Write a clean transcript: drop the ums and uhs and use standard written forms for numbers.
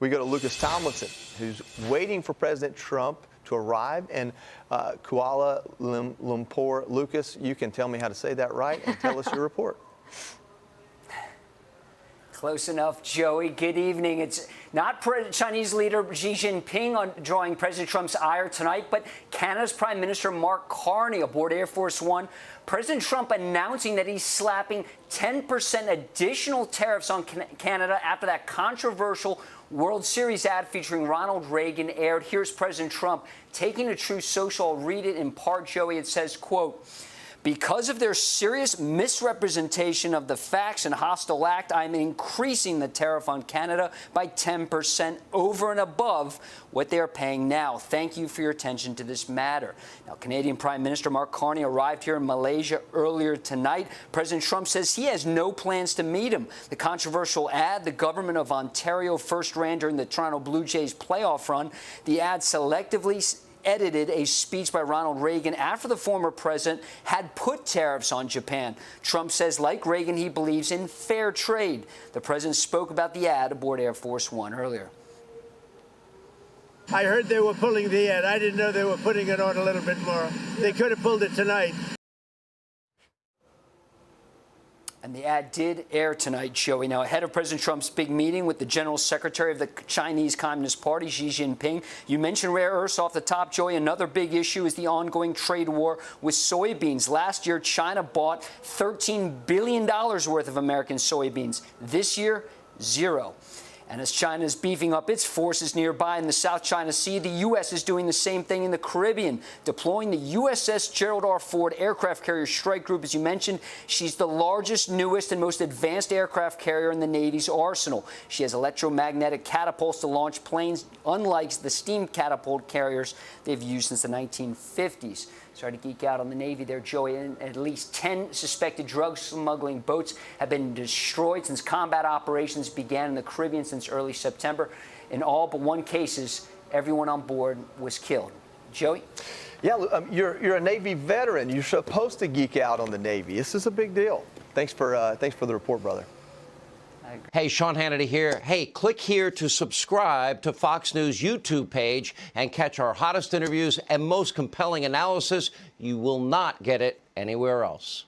We go to Lucas Tomlinson, who's waiting for President Trump to arrive in Kuala Lumpur. Lucas, you can tell me how to say that right and tell us your report. Close enough, Joey. Good evening. It's not Chinese leader Xi Jinping on drawing President Trump's ire tonight, but Canada's Prime Minister Mark Carney aboard Air Force One. President Trump announcing that he's slapping 10% additional tariffs on Canada after that controversial World Series ad featuring Ronald Reagan aired. Here's President Trump taking a Truth Social. I'll read it in part, Joey. It says, quote, "Because of their serious misrepresentation of the facts and hostile act, I'm increasing the tariff on Canada by 10% over and above what they are paying now. Thank you for your attention to this matter." Now, Canadian Prime Minister Mark Carney arrived here in Malaysia earlier tonight. President Trump says he has no plans to meet him. The controversial ad the government of Ontario first ran during the Toronto Blue Jays playoff run, the ad selectively edited a speech by Ronald Reagan after the former president had put tariffs on Japan. Trump says, like Reagan, he believes in fair trade. The president spoke about the ad aboard Air Force One earlier. I heard they were pulling the ad. I didn't know they were putting it on a little bit more. They could have pulled it tonight. And the ad did air tonight, Joey. Now, ahead of President Trump's big meeting with the General Secretary of the Chinese Communist Party, Xi Jinping, you mentioned rare earths off the top, Joey. Another big issue is the ongoing trade war with soybeans. Last year, China bought $13 billion worth of American soybeans. This year, zero. And as China is beefing up its forces nearby in the South China Sea, the U.S. is doing the same thing in the Caribbean, deploying the USS Gerald R. Ford aircraft carrier strike group. As you mentioned, she's the largest, newest, and most advanced aircraft carrier in the Navy's arsenal. She has electromagnetic catapults to launch planes, unlike the steam catapult carriers they've used since the 1950s. Sorry to geek out on the Navy there, Joey. And at least 10 suspected drug smuggling boats have been destroyed since combat operations began in the Caribbean since early September. In all but one cases, everyone on board was killed. Joey? Yeah, you're a Navy veteran. You're supposed to geek out on the Navy. This is a big deal. Thanks for the report, brother. Hey, Sean Hannity here. Hey, click here to subscribe to Fox News YouTube page and catch our hottest interviews and most compelling analysis. You will not get it anywhere else.